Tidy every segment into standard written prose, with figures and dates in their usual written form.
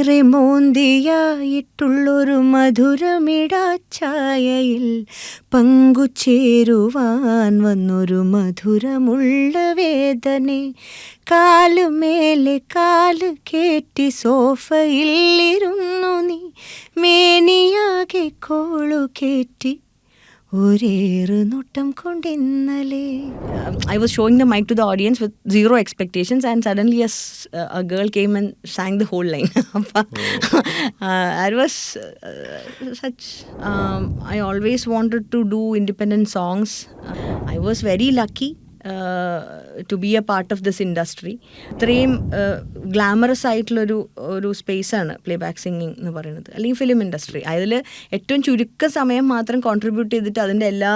ഏറെ മോന്തിയായിട്ടുള്ളൊരു മധുരമിടാച്ചായയിൽ പങ്കുചേരുവാൻ വന്നൊരു മധുരമുള്ള വേദനെ കാലുമേലെ കാല് കേറ്റി സോഫയിൽ ഇരുന്നു നീ മേനിയാകെ കോളു കേറ്റി ഒരേറ് നോട്ടം കൊണ്ടിന്നലെ. I was showing the mic to the audience with zero expectations and suddenly a girl came and sang the whole line. It was such I always wanted to do independent songs. I was very lucky to be a part of this industry. ഇത്രയും glamorous ആയിട്ടുള്ളൊരു സ്പേസാണ് play back singing എന്ന് പറയുന്നത്, അല്ലെങ്കിൽ film industry. അതിൽ ഏറ്റവും ചുരുക്ക സമയം മാത്രം contribute ചെയ്തിട്ട് അതിൻ്റെ എല്ലാ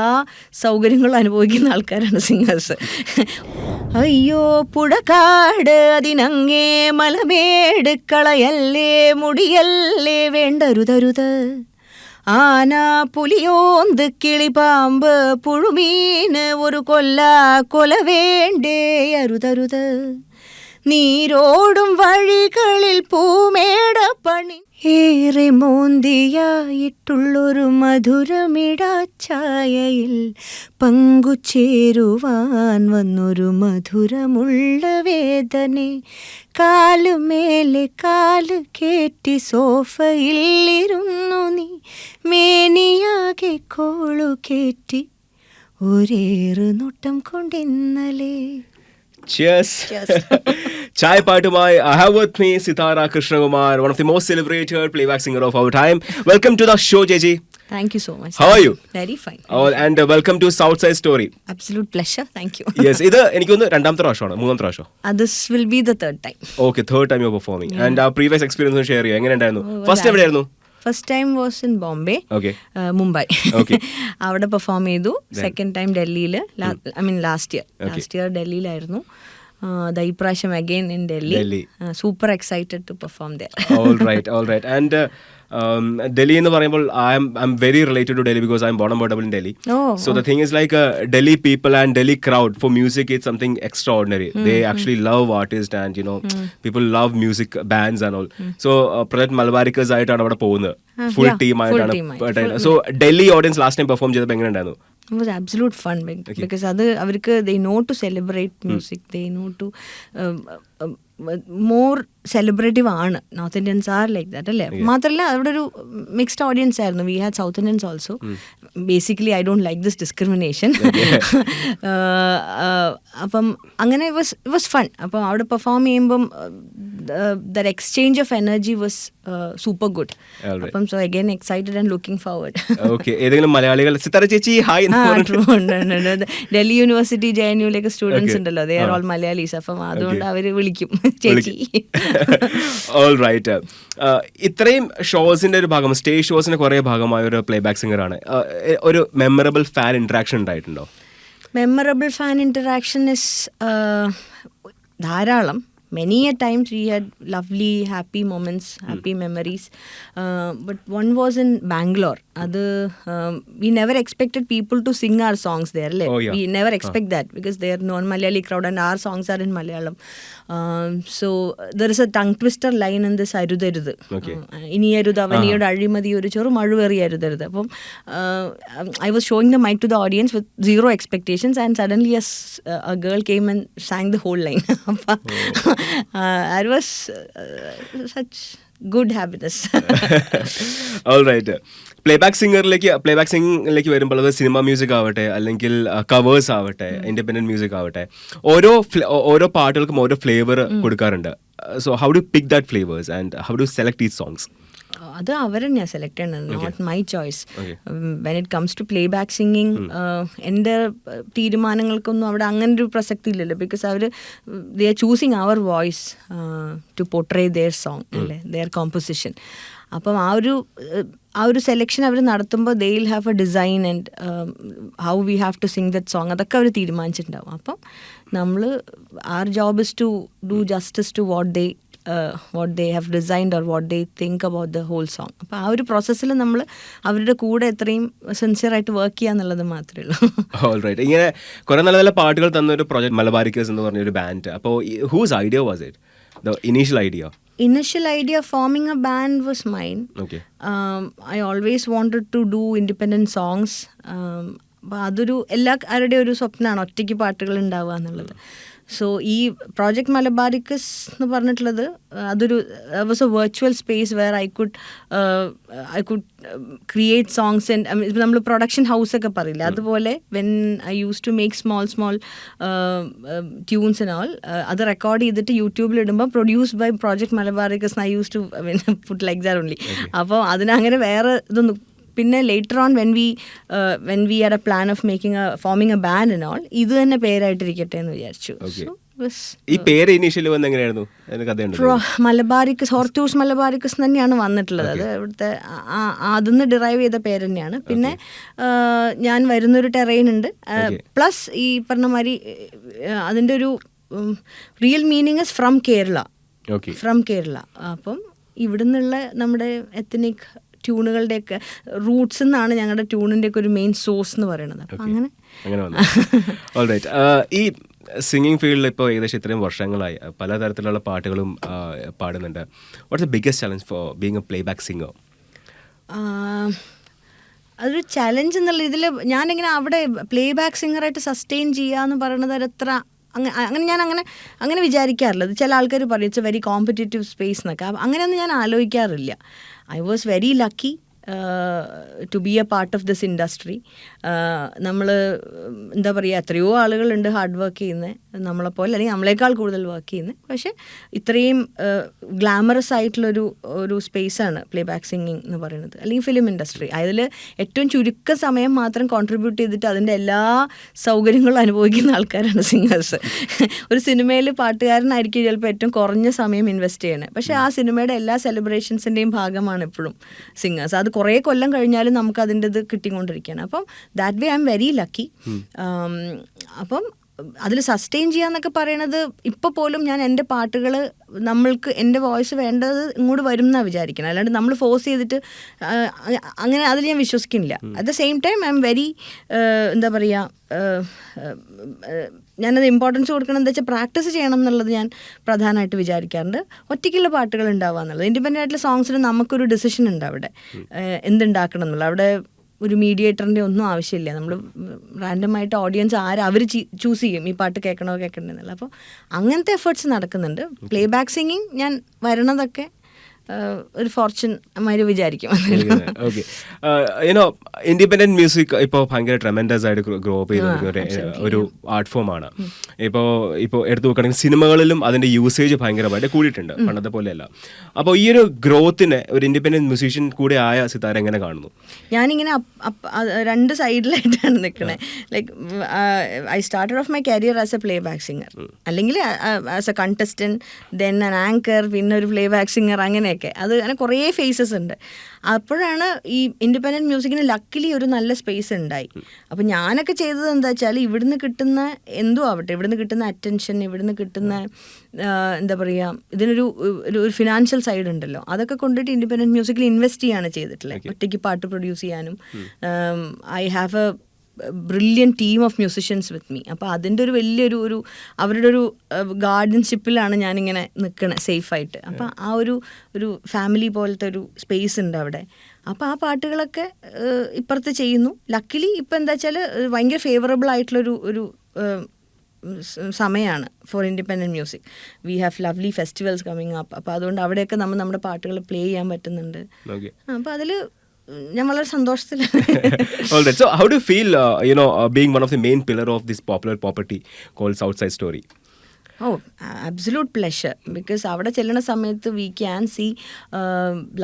സൗകര്യങ്ങളും അനുഭവിക്കുന്ന ആൾക്കാരാണ് സിംഗേഴ്സ്. അയ്യോ പുഴക്കാട് അതിനങ്ങേ മലമേട് കളയല്ലേ മുടിയല്ലേ വേണ്ടരുതരുത് ആന പുലിയോന്ത് കിളിപാമ്പ് പുഴുമീന് ഒരു കൊല വേണ്ടേ അരുതരുത് നീരോടും വഴികളിൽ പൂമേട പണി. ഏറെ മോന്തിയായിട്ടുള്ളൊരു മധുരമിടാച്ചായയിൽ പങ്കുചേരുവാൻ വന്നൊരു മധുരമുള്ള വേദനെ കാലുമേലെ കാല് കേറ്റി സോഫയിൽ ഇരുന്നു നീ മേനിയാകെ കോളു കേറ്റി ഒരേറ് നോട്ടം കൊണ്ടിന്നലെ. Cheers. Chai Patumai. I have with me Sitara Krishnakumar, one of the most celebrated playback singer of our time. Welcome to the show, JJ. Thank you so much. How are you? Very fine. And welcome to Southside Story. Absolute pleasure. Thank you. Yes, ഇത് എനിക്കൊന്ന് രണ്ടാമത്തെ പ്രാവശ്യമാണ്, മൂന്നാമത്തെ പ്രാവശ്യം. This will be the third time. Okay, third time you're performing. And our previous experience share ചെയ്യാം. എങ്ങനെ ഉണ്ടായിരുന്നു? First എവിടെയായിരുന്നു? First time was in Bombay, Mumbai. അവിടെ പെർഫോം ചെയ്തു. സെക്കൻഡ് ടൈം ഡൽഹിയിൽ, ലാസ്റ്റ് ഇയർ ഡൽഹിയിലായിരുന്നു. ഈ പ്രാവശ്യം again in Delhi. Super excited to perform there. All right. And Delhi എന്ന് പറയുമ്പോൾ I'm very related to Delhi because I'm born and brought up in Delhi. So the thing is like Delhi people and Delhi crowd for music is something extraordinary. They actually love artists and people love music bands and all. So Project Malabarikers ആയിട്ടാണ് അവിടെ പോകുന്നത്, full team ആയിട്ടാണ്. So Delhi audience last time perform ചെയ്തപ്പോൾ എങ്ങനെ ഉണ്ടായിരുന്നു? It was absolute fun because അത് അവർക്ക് they know to celebrate music. They know to more celebrative ആണ്. North Indians are like that അല്ലേ. മാത്രമല്ല അവിടെ ഒരു മിക്സ്ഡ് ഓഡിയൻസ് ആയിരുന്നു. We had South Indians also. Basically I don't like this discrimination. അപ്പം അങ്ങനെ ഇറ്റ് വാസ് ഫൺ. അപ്പം അവിടെ പെർഫോം ചെയ്യുമ്പം the exchange of energy was super good. അപ്പം so again excited and looking forward. ഏതെങ്കിലും മലയാളികൾ സിത്താര ചേച്ചി ഹായ്? ഡൽഹി യൂണിവേഴ്സിറ്റി JNUലേക്ക് സ്റ്റുഡൻസ് ഉണ്ടല്ലോ, ദേ ആർ ഓൾ മലയാളീസ്. അപ്പം അതുകൊണ്ട് അവര് വിളിക്കും ചേച്ചി. All right. ഇത്രയും ഷോസിന്റെ ഒരു ഭാഗം, സ്റ്റേജ് ഷോസിന്റെ കുറെ ഭാഗമായ ഒരു പ്ലേബാക്ക് സിംഗർ ആണ്. ഒരു മെമ്മറബിൾ ഫാൻ ഇന്ററാക്ഷൻ ഉണ്ടായിട്ടുണ്ടോ? മെമ്മറബിൾ ഫാൻ ഇന്ററാക്ഷൻ ഇസ് ധാരാളം. Many a times we had lovely, happy moments, happy memories. But one was in Bangalore. We never expected people to sing our songs there. We never expect that because they are non-Malayali crowd and our songs are in Malayalam. So there is a tongue twister line in this Arudarud. Ini Arud Avaniyod Arimadi Oru Choru Maduveri Arudarud. Appo I was showing the mic to the audience with zero expectations and suddenly a girl came and sang the whole line. It was such good happiness. All right. Playback സിംഗിങ്ങിലേക്ക് വരുമ്പോൾ അത് cinema music ആവട്ടെ, അല്ലെങ്കിൽ covers ആവട്ടെ, independent music ആവട്ടെ, ഓരോ പാട്ടുകൾക്കും ഓരോ flavour കൊടുക്കാറുണ്ട്. So how do pick that flavours and how do select these songs? അത് അവർ തന്നെയാണ് സെലക്ട് ചെയ്യുന്നത്, not my choice. When it comes to playback singing എൻ്റെ തീരുമാനങ്ങൾക്കൊന്നും അവിടെ അങ്ങനെ ഒരു പ്രസക്തി ഇല്ലല്ലോ. ബിക്കോസ് അവർ ദേ ആർ ചൂസിങ് അവർ voice to portray their song അല്ലേ, ദെയർ കോമ്പോസിഷൻ. അപ്പം ആ ഒരു സെലക്ഷൻ അവർ നടത്തുമ്പോൾ they will have a design and how we have to sing that song, അതൊക്കെ അവർ തീരുമാനിച്ചിട്ടുണ്ടാവും. അപ്പം നമ്മൾ our job is to do justice to what they have designed or what they think about the whole song. അപ്പോൾ ആ ഒരു പ്രോസസ്സിൽ നമ്മൾ അവരുടെ കൂടെ എത്രയും സിൻസിയർ ആയിട്ട് വർക്ക് ചെയ്യുക എന്നുള്ളത് മാത്രമേ ഉള്ളൂ. ഓൾറൈറ്റ്. ഇങ്ങനെ കുറേ നല്ല നല്ല പാട്ടുകൾ തന്നൊരു പ്രോജക്റ്റ് മലബാരിക്കേഴ്സ് എന്ന് പറഞ്ഞൊരു ബാൻഡ്. അപ്പോൾ whose idea was it? the initial idea? Initial idea forming a band was mine. Okay. I always wanted to do independent songs. അപ്പോൾ അതൊരു എല്ലാവരുടെയും ഒരു സ്വപ്നമാണ് ഒറ്റയ്ക്ക് പാട്ടുകൾ ഉണ്ടാവുക എന്നുള്ളത്. സോ ഈ പ്രോജക്റ്റ് മലബാറിക്കസ് എന്ന് പറഞ്ഞിട്ടുള്ളത് അതൊരു was a virtual space where I could create songs and ഇപ്പം നമ്മൾ പ്രൊഡക്ഷൻ ഹൗസ് ഒക്കെ പറയില്ല, അതുപോലെ when I use to make small tunes and all, അത് റെക്കോർഡ് ചെയ്തിട്ട് യൂട്യൂബിൽ ഇടുമ്പോൾ produced by project Malabaricus I use to put like that only. അപ്പോൾ അതിനങ്ങനെ വേറെ ഇതൊന്നും. പിന്നെ later on when we are a plan of forming a band and all, ഇത് തന്നെ പേരായിട്ടിരിക്കട്ടെ എന്ന് വിചാരിച്ചു. ഈ പേര് ഇനീഷ്യലി വന്ന് എങ്ങനെയായിരുന്നു? മലബാറിക്കസ്, ഹോർത്തൂസ് മലബാറിക്കസ് തന്നെയാണ് വന്നിട്ടുള്ളത്. അത് ഇവിടുത്തെ അതിന്ന് ഡിറൈവ് ചെയ്ത പേര് തന്നെയാണ്. പിന്നെ ഞാൻ വരുന്നൊരു ടെറൈൻ ഉണ്ട്, പ്ലസ് ഈ പറഞ്ഞ മാതിരി അതിൻ്റെ ഒരു real meaning is from Kerala. അപ്പം ഇവിടുന്നുള്ള നമ്മുടെ എത്നിക് ട്യൂണുകളുടെയൊക്കെ റൂട്ട്സ് എന്നാണ് ഞങ്ങളുടെ ട്യൂണിൻ്റെയൊക്കെ ഒരു മെയിൻ സോഴ്സ് എന്ന് പറയുന്നത്. അപ്പം അങ്ങനെ ഈ സിംഗിങ് ഫീൽഡിൽ ഇപ്പോൾ ഏകദേശം ഇത്രയും വർഷങ്ങളായി പലതരത്തിലുള്ള പാട്ടുകളും പാടുന്നുണ്ട്. What's the biggest challenge for being A playback singer? അതൊരു ചലഞ്ച് എന്നുള്ള ഇതിൽ ഞാനിങ്ങനെ അവിടെ പ്ലേ ബാക്ക് സിംഗറായിട്ട് സസ്റ്റെയിൻ ചെയ്യുക എന്ന് പറയുന്നത് അത്ര അങ്ങനെ ഞാൻ അങ്ങനെ വിചാരിക്കാറില്ല. അത് ചില ആൾക്കാർ പറയും it's a very competitive space എന്നൊക്കെ. അങ്ങനെയൊന്നും ഞാൻ ആലോചിക്കാറില്ല. I was very lucky to be a part of this industry. നമ്മൾ എന്താ പറയുക, എത്രയോ ആളുകളുണ്ട് ഹാർഡ് വർക്ക് ചെയ്യുന്നത് നമ്മളെപ്പോലെ, അല്ലെങ്കിൽ നമ്മളെക്കാൾ കൂടുതൽ വർക്ക് ചെയ്യുന്നത്. പക്ഷേ ഇത്രയും ഗ്ലാമറസ് ആയിട്ടുള്ളൊരു സ്പേസാണ് പ്ലേ ബാക്ക് സിംഗിങ് എന്ന് പറയുന്നത്, അല്ലെങ്കിൽ ഫിലിം ഇൻഡസ്ട്രി. അതിൽ ഏറ്റവും ചുരുക്ക സമയം മാത്രം കോൺട്രിബ്യൂട്ട് ചെയ്തിട്ട് അതിൻ്റെ എല്ലാ സൗകര്യങ്ങളും അനുഭവിക്കുന്ന ആൾക്കാരാണ് സിംഗേഴ്സ്. ഒരു സിനിമയിൽ പാട്ടുകാരനായിരിക്കും ചിലപ്പോൾ ഏറ്റവും കുറഞ്ഞ സമയം ഇൻവെസ്റ്റ് ചെയ്യണേ, പക്ഷേ ആ സിനിമയുടെ എല്ലാ സെലിബ്രേഷൻസിൻ്റെയും ഭാഗമാണ് എപ്പോഴും സിംഗേഴ്സ്. അത് കുറേ കൊല്ലം കഴിഞ്ഞാലും നമുക്ക് അതിൻ്റെ ഇത് കിട്ടിക്കൊണ്ടിരിക്കുകയാണ്. അപ്പം that way I am very lucky. അപ്പം അതിൽ സസ്റ്റെയിൻ ചെയ്യാന്നൊക്കെ പറയണത് ഇപ്പോൾ പോലും ഞാൻ എൻ്റെ പാട്ടുകൾ നമ്മൾക്ക് എൻ്റെ വോയിസ് വേണ്ടത് ഇങ്ങോട്ട് വരും എന്നാണ് വിചാരിക്കണം. അല്ലാണ്ട് നമ്മൾ ഫോഴ്സ് ചെയ്തിട്ട് അങ്ങനെ അതിൽ ഞാൻ വിശ്വസിക്കുന്നില്ല. At the same time I am very എന്താ പറയുക, ഞാനത് ഇമ്പോർട്ടൻസ് കൊടുക്കണം എന്താ വെച്ചാൽ പ്രാക്ടീസ് ചെയ്യണം എന്നുള്ളത് ഞാൻ പ്രധാനമായിട്ട് വിചാരിക്കാറുണ്ട്. ഒറ്റയ്ക്കുള്ള പാട്ടുകൾ ഉണ്ടാവുക എന്നുള്ളത്, ഇൻഡിപെൻഡൻ്റ് ആയിട്ടുള്ള സോങ്സിന് നമുക്കൊരു ഡിസിഷൻ ഉണ്ട് അവിടെ എന്തുണ്ടാക്കണം എന്നുള്ളത്. അവിടെ ഒരു മീഡിയേറ്ററിൻ്റെ ഒന്നും ആവശ്യമില്ല. നമ്മൾ റാൻഡമായിട്ട് ഓഡിയൻസ് അവർ ചൂസ് ചെയ്യും ഈ പാട്ട് കേൾക്കണോ കേൾക്കണ്ടെന്നല്ല. അപ്പോൾ അങ്ങനത്തെ എഫേർട്സ് നടക്കുന്നുണ്ട്. പ്ലേ ബാക്ക് സിംഗിങ് ഞാൻ വരണതൊക്കെ ഒരു ഫോർച്യൂൺ മാതിരി വിചാരിക്കും. ഓക്കെ, യുനോ ഇൻഡിപെൻഡൻറ്റ് മ്യൂസിക് ഇപ്പോൾ ഭയങ്കര ട്രെമൻഡസ് ആയിട്ട് ഗ്രോ അപ്പ് ചെയ്ത ഒരു ആർട്ട് ഫോമാണ്. ഇപ്പോൾ എടുത്തു നോക്കുകയാണെങ്കിൽ സിനിമകളിലും അതിൻ്റെ യൂസേജ് ഭയങ്കരമായിട്ട് കൂടിയിട്ടുണ്ട്, പണ്ടത്തെ പോലെയല്ല. അപ്പോൾ ഈ ഒരു ഗ്രോത്തിനെ ഒരു ഇൻഡിപെൻഡൻറ്റ് മ്യൂസീഷ്യൻ കൂടെ ആയ സിതാര എങ്ങനെ കാണുന്നു? ഞാനിങ്ങനെ രണ്ട് സൈഡിലായിട്ടാണ് നിൽക്കണേ. Like I started off my career as a playback singer, അല്ലെങ്കിൽ as a contestant, then an anchor, പിന്നെ ഒരു പ്ലേ ബാക്ക് സിംഗർ, അങ്ങനെയൊക്കെ. അത് അങ്ങനെ കുറേ ഫേസസ് ഉണ്ട്. അപ്പോഴാണ് ഈ ഇൻഡിപെൻഡൻറ്റ് മ്യൂസിക്കിന് ലക്കിലി ഒരു നല്ല സ്പേസ് ഉണ്ടായി. അപ്പോൾ ഞാനൊക്കെ ചെയ്തത് എന്താ വെച്ചാൽ ഇവിടുന്ന് കിട്ടുന്ന എന്തോ ആവട്ടെ, ഇവിടുന്ന് കിട്ടുന്ന അറ്റൻഷൻ, ഇവിടുന്ന് കിട്ടുന്ന എന്താ പറയുക, ഇതിനൊരു ഒരു ഫിനാൻഷ്യൽ സൈഡ് ഉണ്ടല്ലോ, അതൊക്കെ കൊണ്ടിട്ട് ഇൻഡിപെൻഡൻറ്റ് മ്യൂസിക്കിൽ ഇൻവെസ്റ്റ് ചെയ്യാണ് ചെയ്തിട്ടുള്ളത്. ഒറ്റയ്ക്ക് പാട്ട് പ്രൊഡ്യൂസ് ചെയ്യാനും I have A brilliant team of musicians with me. അപ്പോൾ അതിൻ്റെ ഒരു വലിയൊരു അവരുടെ ഒരു ഗാർഡിയൻഷിപ്പിലാണ് ഞാനിങ്ങനെ നിൽക്കണത് സേഫായിട്ട്. അപ്പോൾ ആ ഒരു ഫാമിലി പോലത്തെ ഒരു സ്പേസ് ഉണ്ട് അവിടെ. അപ്പോൾ ആ പാട്ടുകളൊക്കെ ഇപ്പുറത്ത് ചെയ്യുന്നു. ലക്കിലി ഇപ്പം എന്താ വെച്ചാൽ ഭയങ്കര ഫേവറബിൾ ആയിട്ടുള്ളൊരു സമയമാണ് for independent music. We have lovely festivals coming up. അപ്പോൾ അതുകൊണ്ട് അവിടെയൊക്കെ നമ്മുടെ പാട്ടുകൾ പ്ലേ ചെയ്യാൻ പറ്റുന്നുണ്ട്. അപ്പോൾ അതിൽ ഞാൻ വളരെ സന്തോഷത്തിലാണ്. All right. So how do you feel, being one of the main pillar of this popular property called Southside Story? Absolute pleasure, because അവിടെ ചെല്ലുന്ന സമയത്ത് we can see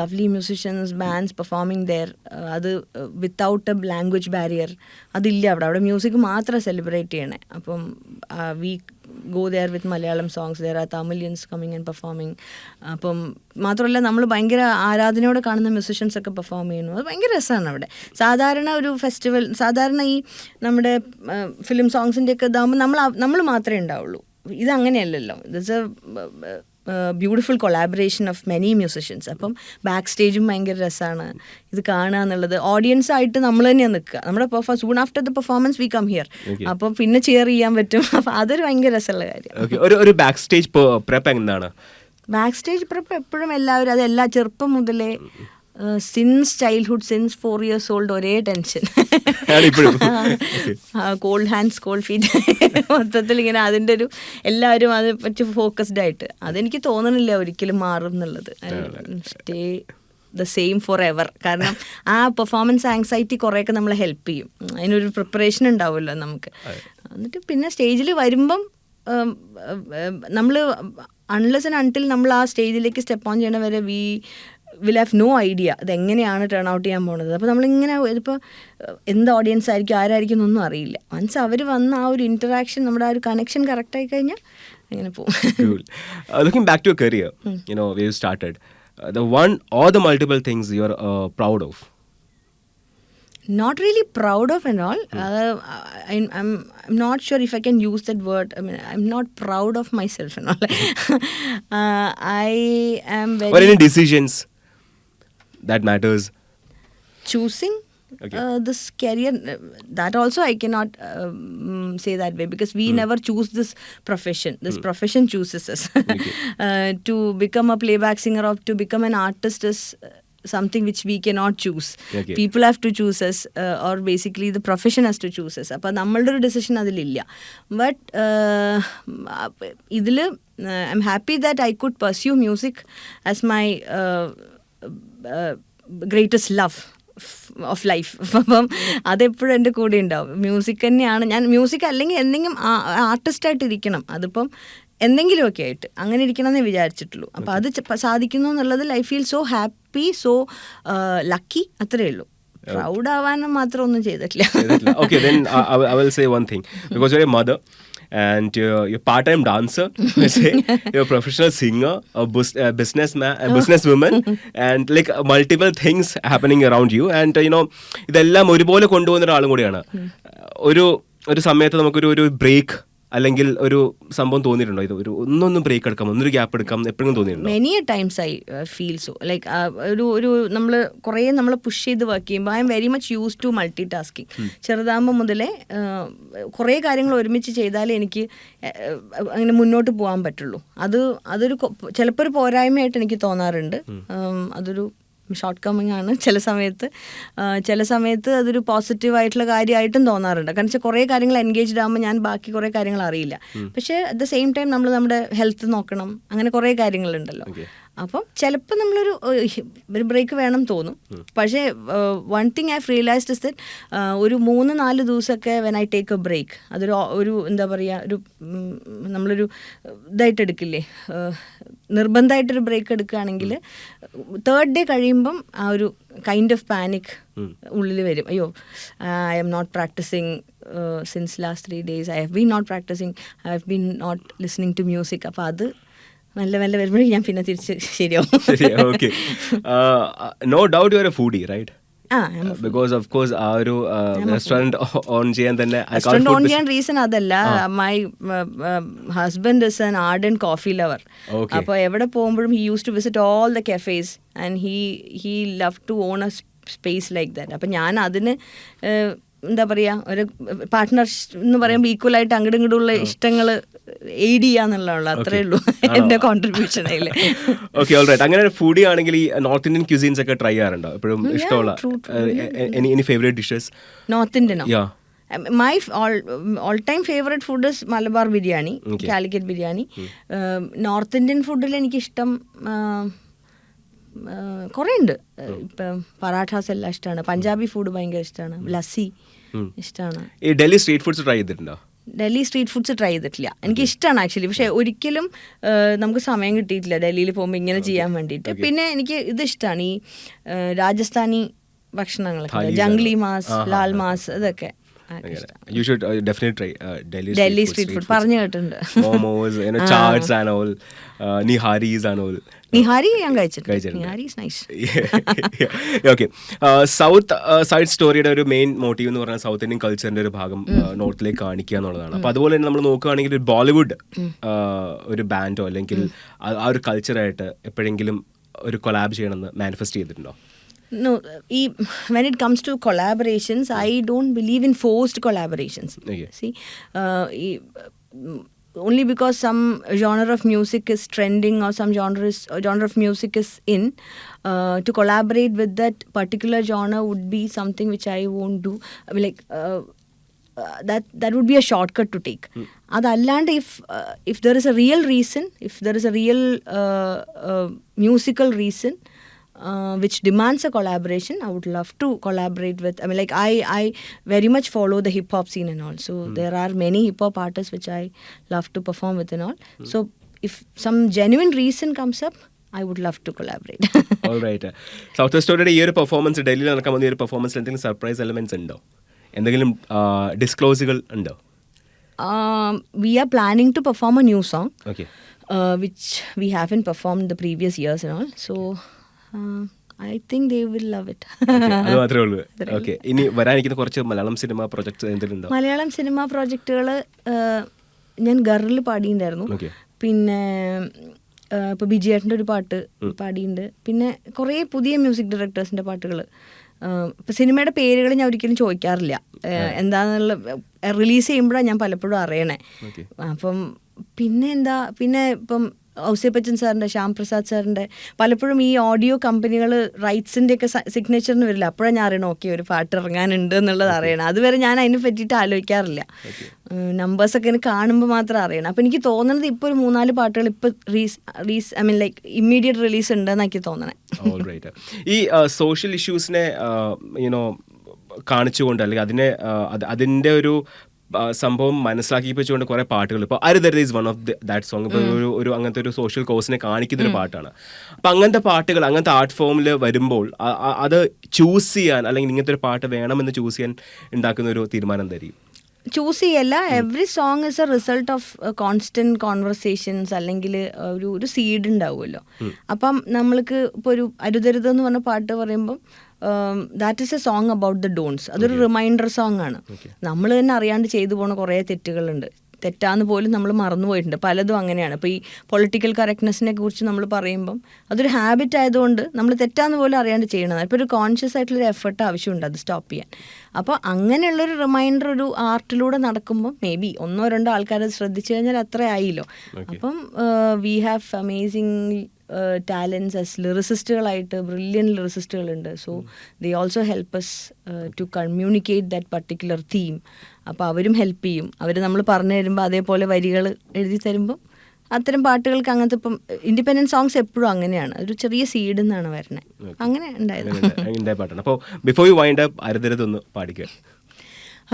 lovely musicians, bands performing there. അത് without a language barrier അതില്ല അവിടെ music മാത്രം celebrate ചെയ്യണേ. അപ്പം we go there with Malayalam songs, there are Tamilians coming and performing. അപ്പം മാത്രമല്ല നമ്മൾ ഭയങ്കര ആരാധനയോടെ കാണുന്ന മ്യൂസിഷ്യൻസ് ഒക്കെ പെർഫോം ചെയ്യുന്നു. അത് ഭയങ്കര രസമാണ് അവിടെ. സാധാരണ ഒരു ഫെസ്റ്റിവൽ, സാധാരണ ഈ നമ്മുടെ ഫിലിം സോങ്സിൻ്റെയൊക്കെ ഇതാകുമ്പോൾ നമ്മൾ മാത്രമേ ഉണ്ടാവുള്ളൂ. ഇതങ്ങനെയല്ലല്ലോ. This a beautiful collaboration of many musicians. അപ്പം ബാക്ക് സ്റ്റേജും ഭയങ്കര രസമാണ് ഇത് കാണുക എന്നുള്ളത്. ഓഡിയൻസ് ആയിട്ട് നമ്മൾ തന്നെയാണ് നിൽക്കുക. നമ്മുടെ soon after the performance we come here. അപ്പം പിന്നെ ചെയർ ചെയ്യാൻ പറ്റും. അപ്പം അതൊരു ഭയങ്കര രസമുള്ള കാര്യം. ഒരു ബാക്ക് സ്റ്റേജ് പ്രെപ്പ് എന്താണ്? ബാക്ക് സ്റ്റേജ് പ്രിപ്പ് എപ്പോഴും എല്ലാവരും അതെല്ലാ ചെറുപ്പം മുതലേ since childhood since 4 years old ഒരേ tension, cold hands cold feet, മൊത്തത്തിൽ ഇങ്ങനെ അതിൻ്റെ ഒരു എല്ലാവരും അത് പറ്റി ഫോക്കസ്ഡ് ആയിട്ട്. അതെനിക്ക് തോന്നണില്ല ഒരിക്കലും മാറും എന്നുള്ളത്. Stay the same for ever. കാരണം ആ പെർഫോമൻസ് ആങ്സൈറ്റി കുറേയൊക്കെ നമ്മളെ ഹെൽപ്പ് ചെയ്യും. അതിനൊരു പ്രിപ്പറേഷൻ ഉണ്ടാവുമല്ലോ നമുക്ക്. എന്നിട്ട് പിന്നെ സ്റ്റേജിൽ വരുമ്പം നമ്മൾ അൺലെസ് ആൻഡ് അൺടിൽ നമ്മൾ ആ സ്റ്റേജിലേക്ക് സ്റ്റെപ്പ് ഓൺ ചെയ്യണ വരെ വിൽ ഹാവ് നോ ഐഡിയ അതെങ്ങനെയാണ് ടേൺ ഔട്ട് ചെയ്യാൻ പോകുന്നത്. അപ്പോൾ നമ്മളിങ്ങനെ ഇതിപ്പോൾ എന്ത് ഓഡിയൻസ് ആയിരിക്കും ആരായിരിക്കും എന്നൊന്നും അറിയില്ല. വൺസ് അവർ വന്ന ആ ഒരു ഇൻറ്ററാക്ഷൻ, നമ്മുടെ ആ ഒരു കണക്ഷൻ കറക്റ്റ് ആയി കഴിഞ്ഞാൽ അങ്ങനെ പോകും. Looking back to your career, where you started, the one or the multiple things you are proud of? Not really proud of and all. I'm not sure if I can use that word. I mean, I'm not proud of myself and all. I am very... Or any decisions that matters? Choosing this career, that also I cannot say that way, because we never choose this profession. This profession chooses us. To become a playback singer or to become an artist is something which we cannot choose. People have to choose us, or basically the profession has to choose us. അപ്പോൾ നമ്മളുടെ ഒരു decision അതിലില്ല. But ഇതിൽ I'm happy that I could pursue music as my greatest love of life. അപ്പം അതെപ്പോഴും എൻ്റെ കൂടെ ഉണ്ടാവും. Music തന്നെയാണ്. ഞാൻ മ്യൂസിക് അല്ലെങ്കിൽ എന്തെങ്കിലും ആർട്ടിസ്റ്റായിട്ട് ഇരിക്കണം. അതിപ്പം എന്തെങ്കിലുമൊക്കെ ആയിട്ട് അങ്ങനെ ഇരിക്കണമെന്നേ വിചാരിച്ചിട്ടുള്ളൂ. അപ്പോൾ അത് സാധിക്കുന്നു എന്നുള്ളതിൽ I feel so happy, so lucky, അത്രയേ ഉള്ളൂ. പ്രൗഡ് ആവാനും മാത്രം ഒന്നും ചെയ്തിട്ടില്ല. Okay, then I will say one thing. Because you're a mother and you're part-time dancer, you're a professional singer, a businessman, a businesswoman, and like multiple things happening around you. And ഇതെല്ലാം ഒരുപോലെ കൊണ്ടുപോകുന്ന ഒരാളും കൂടിയാണ്. ഒരു സമയത്ത് നമുക്കൊരു break അല്ലെങ്കിൽ ഒരു സംഭവം തോന്നിയിട്ടുണ്ടോ? ഇത് ഒന്നൊന്നും ബ്രേക്ക് എടുക്കാം, ഒന്നൊരു ഗ്യാപ്പ് എടുക്കാം, എപ്പോഴും തോന്നിയിട്ടുണ്ടോ? Many times I feel so like ഒരു നമ്മൾ കുറേ നമ്മൾ പുഷ് ചെയ്ത് വർക്ക് ചെയ്യുമ്പോൾ I am very much use to multitasking. ചെറുതാകുമ്പോൾ മുതലേ കുറേ കാര്യങ്ങൾ ഒരുമിച്ച് ചെയ്താലേ എനിക്ക് അങ്ങനെ മുന്നോട്ട് പോകാൻ പറ്റുള്ളൂ. അതൊരു ചിലപ്പോൾ ഒരു പോരായ്മയായിട്ട് എനിക്ക് തോന്നാറുണ്ട്. അതൊരു ഷോർട്ട് കമ്മിങ് ആണ് ചില സമയത്ത് അതൊരു പോസിറ്റീവായിട്ടുള്ള കാര്യമായിട്ടും തോന്നാറുണ്ട്. കാരണം വെച്ചാൽ കുറേ കാര്യങ്ങൾ എൻഗേജ്ഡ് ആകുമ്പോൾ ഞാൻ ബാക്കി കുറേ കാര്യങ്ങൾ അറിയില്ല. പക്ഷേ അറ്റ് ദ സെയിം ടൈം നമ്മൾ നമ്മുടെ ഹെൽത്ത് നോക്കണം, അങ്ങനെ കുറേ കാര്യങ്ങളുണ്ടല്ലോ. അപ്പം ചിലപ്പോൾ നമ്മളൊരു ബ്രേക്ക് വേണം തോന്നും. പക്ഷേ one thing I realised is that ഒരു 3-4 ദിവസമൊക്കെ when I take a break, ഒരു എന്താ പറയുക, നമ്മളൊരു ഇതായിട്ട് എടുക്കില്ലേ, നിർബന്ധമായിട്ടൊരു ബ്രേക്ക് എടുക്കുകയാണെങ്കിൽ 3rd day കഴിയുമ്പം ആ ഒരു കൈൻഡ് ഓഫ് പാനിക് ഉള്ളിൽ വരും. അയ്യോ, I'm not practising since last 3 days. I have been not practising, I have been not listening to music. അപ്പോൾ അത് മെല്ലെ വരുമ്പോഴേക്കും ഞാൻ പിന്നെ തിരിച്ച് ശരിയാവും. Okay. No doubt you are a foodie, right? Because of course ആ ഒരു റെസ്റ്റോറന്റ് ഓൺ ചെയ്യാൻ തന്നെ റെസ്റ്റോറന്റ് ഓൺ ചെയ്യാൻ റീസൺ അതല്ല. My husband is an ardent coffee lover. അപ്പോൾ എവിടെ പോകുമ്പോഴും he use to visit all the cafes and he love to own a space like that. അപ്പം ഞാൻ അതിന് എന്താ പറയുക, ഒരു പാർട്ട്ണർ എന്ന് പറയുമ്പോൾ ഈക്വലായിട്ട് അങ്ങോട്ടും ഇങ്ങോട്ടുള്ള ഇഷ്ടങ്ങൾ എയ്ഡ് ചെയ്യാന്നുള്ളതാണ്. അത്രേ ഉള്ളൂ എൻ്റെ കോൺട്രിബ്യൂഷൻ അതിൽ. Okay, alright. അങ്ങനെ ഫുഡി ആണെങ്കിൽ ഈ നോർത്ത് ഇന്ത്യൻ ക്യൂസീൻസ് ഒക്കെ ട്രൈ ചെയ്യാറുണ്ടോ എപ്പോഴും? ഇഷ്ടമുള്ള എനി ഫേവറേറ്റ് ഡിഷസ്? നോർത്ത് ഇന്ത്യനോ? My all time favorite food is Malabar biryani, Calicut biryani. North Indian ഫുഡിൽ എനിക്കിഷ്ടം കുറേ ഉണ്ട്. ഇപ്പം പറാഠാസ് എല്ലാം ഇഷ്ടമാണ്. പഞ്ചാബി ഫുഡ് ഭയങ്കര ഇഷ്ടമാണ്. ലസ്സി ഇഷ്ടമാണ്. ഈ ഡൽഹി സ്ട്രീറ്റ് ഫുഡ്സ് ട്രൈ ചെയ്തിട്ടുണ്ടോ? ഡൽഹി സ്ട്രീറ്റ് ഫുഡ്സ് ട്രൈ ചെയ്തിട്ടില്ല. എനിക്ക് ഇഷ്ടമാണ് ആക്ച്വലി. പക്ഷേ ഒരിക്കലും നമുക്ക് സമയം കിട്ടിയിട്ടില്ല ഡൽഹിയിൽ പോകുമ്പോൾ ഇങ്ങനെ ചെയ്യാൻ വേണ്ടിയിട്ട്. പിന്നെ എനിക്ക് ഇത് ഇഷ്ടമാണ്, ഈ രാജസ്ഥാനി ഭക്ഷണങ്ങളൊക്കെ, ജംഗ്ലി മാസ്, ലാൽ മാസ്, ഇതൊക്കെ. You should definitely try Delhi street food. പറഞ്ഞു കേട്ടിട്ടുണ്ട്. Momos, chaats and all, niharis and all. Nihari ഞാൻ കഴിച്ചിട്ടുണ്ട്. Nihari is nice. Okay, South side സ്റ്റോറിയുടെ ഒരു മെയിൻ മോട്ടീവ് എന്ന് പറഞ്ഞാൽ സൗത്ത് ഇന്ത്യൻ കൾച്ചറിന്റെ ഒരു ഭാഗം നോർത്തിലേക്ക് കാണിക്കുക എന്നുള്ളതാണ്. അപ്പോൾ അതുപോലെ തന്നെ നമ്മൾ നോക്കുകയാണെങ്കിൽ ബോളിവുഡ് ഒരു ബാൻഡോ അല്ലെങ്കിൽ ആ ഒരു കൾച്ചറായിട്ട് എപ്പോഴെങ്കിലും ഒരു കൊളാബ് ചെയ്യണമെന്ന് മാനിഫെസ്റ്റ് ചെയ്തിട്ടുണ്ടോ? No, when it comes to collaborations, I don't believe in forced collaborations. See, only because some genre of music is trending or some genre of music is in, to collaborate with that particular genre would be something which I won't do. I mean, like that would be a shortcut to take. Adallande, if there is a real reason, if there is a real musical reason which demands a collaboration, I would love to collaborate with. I mean, like I very much follow the hip hop scene and all. So there are many hip hop artists which I love to perform with and all. So if some genuine reason comes up, I would love to collaborate. All right. South വെസ്റ്റോടെ ഈ ഒരു performance, ഡൽഹിയിൽ നടക്കാൻ പോകുന്ന ഈ ഒരു പെർഫോമൻസിൽ എന്തെങ്കിലും surprise elements ഉണ്ടോ? എന്തെങ്കിലും ഡിസ്ക്ലോസുകൾ ഉണ്ടോ? We are planning to perform a new song, okay, which we haven't performed the previous years and all. So I think they will love it. അത് മാത്രമേ ഉള്ളൂ. ഓക്കെ, ഇനി വരാനിരിക്കുന്ന കുറച്ച് മലയാളം സിനിമ പ്രോജക്ട്സ് എന്തെങ്കിലും ഉണ്ടോ? മലയാളം സിനിമ പ്രോജക്റ്റുകൾ ഞാൻ ഗറിൽ പാടിയിട്ടുണ്ടായിരുന്നു. പിന്നെ ഇപ്പോൾ ബിജിയേട്ടൻ്റെ ഒരു പാട്ട് പാടിയിട്ടുണ്ട്. പിന്നെ കുറേ പുതിയ മ്യൂസിക് ഡയറക്ടേഴ്സിൻ്റെ പാട്ടുകൾ. ഇപ്പം സിനിമയുടെ പേരുകൾ ഞാൻ ഒരിക്കലും ചോദിക്കാറില്ല. എന്താണെന്നുള്ള റിലീസ് ചെയ്യുമ്പോഴാണ് ഞാൻ പലപ്പോഴും അറിയണേ. അപ്പം പിന്നെ ഇപ്പം ഔസേപ്പച്ചൻ സാറിൻ്റെ, ശ്യാം പ്രസാദ് സാറിൻ്റെ പലപ്പോഴും ഈ ഓഡിയോ കമ്പനികൾ റൈറ്റ്സിൻ്റെയൊക്കെ സിഗ്നേച്ചറിന് വരില്ല. അപ്പോഴാണ് ഞാൻ അറിയണം ഓക്കെ ഒരു പാട്ട് ഇറങ്ങാനുണ്ട് എന്നുള്ളത് അറിയണം. അതുവരെ ഞാൻ അതിനെ പറ്റിയിട്ട് ആലോചിക്കാറില്ല. നമ്പേഴ്സൊക്കെ എനിക്ക് കാണുമ്പോൾ മാത്രം അറിയണം. അപ്പോൾ എനിക്ക് തോന്നുന്നത് ഇപ്പോൾ ഒരു 3-4 പാട്ടുകൾ ഇപ്പോൾ I mean like immediate release ഉണ്ടെന്ന് എനിക്ക് തോന്നണേ. ഈ സോഷ്യൽ ഇഷ്യൂസിനെ യുനോ കാണിച്ചുകൊണ്ട് അല്ലെങ്കിൽ അതിൻ്റെ ഒരു സംഭവം മനസ്സിലാക്കിപ്പിച്ചുകൊണ്ട് കുറെ പാട്ടുകൾ, ഇപ്പോൾ അരുതരുത് is one of that song. ഇപ്പോൾ ഒരു അങ്ങനത്തെ ഒരു സോഷ്യൽ കോസിനെ കാണിക്കുന്നൊരു പാട്ടാണ്. അപ്പം അങ്ങനത്തെ പാട്ടുകൾ, അങ്ങനത്തെ ആർട്ട് ഫോമിൽ വരുമ്പോൾ അത് ചൂസ് ചെയ്യാൻ, അല്ലെങ്കിൽ ഇങ്ങനത്തെ ഒരു പാട്ട് വേണമെന്ന് ചൂസ് ചെയ്യാൻ ഉണ്ടാക്കുന്ന ഒരു തീരുമാനം എന്തായിരിക്കും? ചൂസ് ചെയ്യല്ല, every song is A result of constant conversations, അല്ലെങ്കിൽ ഒരു സീഡ് ഉണ്ടാവുമല്ലോ. അപ്പം നമ്മൾക്ക് ഇപ്പോൾ ഒരു അരുതരുത് എന്ന് പറഞ്ഞ പാട്ട് പറയുമ്പം that is A song about the dawns. അതൊരു റിമൈൻഡർ സോങ് ആണ്. നമ്മൾ തന്നെ അറിയാണ്ട് ചെയ്തു പോണ കുറേ തെറ്റുകളുണ്ട്. തെറ്റാന്ന് പോലും നമ്മൾ മറന്നുപോയിട്ടുണ്ട്. പലതും അങ്ങനെയാണ്. ഇപ്പോൾ ഈ പൊളിറ്റിക്കൽ കറക്റ്റ്നെസ്സിനെ കുറിച്ച് നമ്മൾ പറയുമ്പം അതൊരു ഹാബിറ്റ് ആയതുകൊണ്ട് നമ്മൾ തെറ്റാന്ന് പോലും അറിയാണ്ട് ചെയ്യണത്. ഇപ്പോൾ ഒരു കോൺഷ്യസ് ആയിട്ടുള്ളൊരു എഫർട്ട് ആവശ്യമുണ്ട് അത് സ്റ്റോപ്പ് ചെയ്യാൻ. അപ്പോൾ അങ്ങനെയുള്ളൊരു റിമൈൻഡർ ഒരു ആർട്ടിലൂടെ നടക്കുമ്പോൾ മേ ബി 1-2 ആൾക്കാരത് ശ്രദ്ധിച്ചു കഴിഞ്ഞാൽ അത്ര ആയില്ലോ. അപ്പം we have amazing talents as ലിറിസിസ്റ്റുകളായിട്ട് ബ്രില്യൻ ലിറിസിസ്റ്റുകളുണ്ട്. So they also help us to communicate that particular theme. അപ്പോൾ അവരും ഹെൽപ്പ് ചെയ്യും. അവർ നമ്മൾ പറഞ്ഞു തരുമ്പോൾ അതേപോലെ വരികൾ എഴുതി തരുമ്പോൾ അത്തരം പാട്ടുകൾക്ക് അങ്ങനത്തെ ഇപ്പം ഇൻഡിപെൻഡൻറ്റ് സോങ്സ് എപ്പോഴും അങ്ങനെയാണ്, ഒരു ചെറിയ സീഡ് എന്നാണ് വരുന്നത്. അങ്ങനെ ഉണ്ടായത്. അപ്പോൾ ബിഫോർ യു വൈൻഡ് അപ്പ് അരുതരുതൊന്ന് പാടിക്കുക.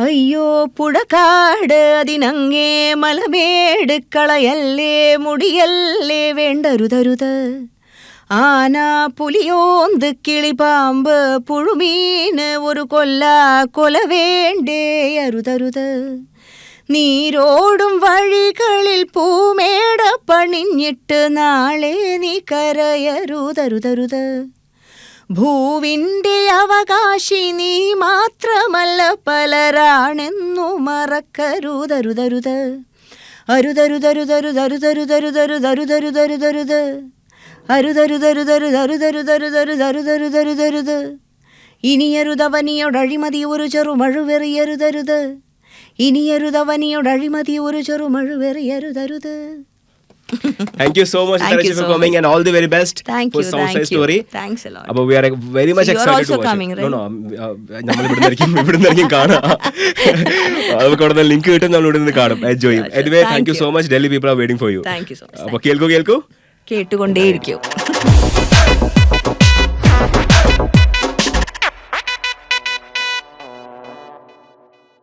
അയ്യോ പുഴക്കാട് അതിനങ്ങേ മലമേട് കളയല്ലേ മുടിയല്ലേ വേണ്ടരുതരുത്, ആന പുലിയോന്ത് കിളിപാമ്പ് പുഴുമീന് ഒരു കൊല വേണ്ടേ അരുതരുത്, നീരോടും വഴികളിൽ പൂമേട പണിഞ്ഞിട്ട് നാളെ നീ കരയരുതരുതരുത്, ഭൂവിൻ്റെ അവകാശി നീ മാത്രമല്ല പലരാണെന്നു മറക്കരുതരുതരുത്, അരുതരുതരുതരുതരുതരുതരുതരുതരുതരുതരുതരുതരുതരുതരുതരുതരുത്, അരുതരുതരുതരുതരുതരുതരുതരുതരുതരുതരുത്, ഇനിയരുതവനിയോടഴിമതി ഒരു ചെറുമഴുവെറിയരുതരുത്, ഇനിയരുതവനിയോടഴിമതി ഒരു ചെറുമഴുവെറിയരുതരുത്. Thank you so much, Tarashi, for coming, and all the very best for Southside Story. Thanks a lot. But we are very much excited to watch. You are also coming, right? No, നമ്മൾ ഇവിടുന്ന് കാണാം. നമുക്ക് അവിടെ link കിട്ടും, നമ്മൾ ഇവിടുന്ന് കാണും. Enjoy. Anyway, thank you so much. Delhi people are waiting for you. Thank you so much. അപ്പോൾ കേൾക്കൂ കേട്ടുകൊണ്ടേയിരിക്കും.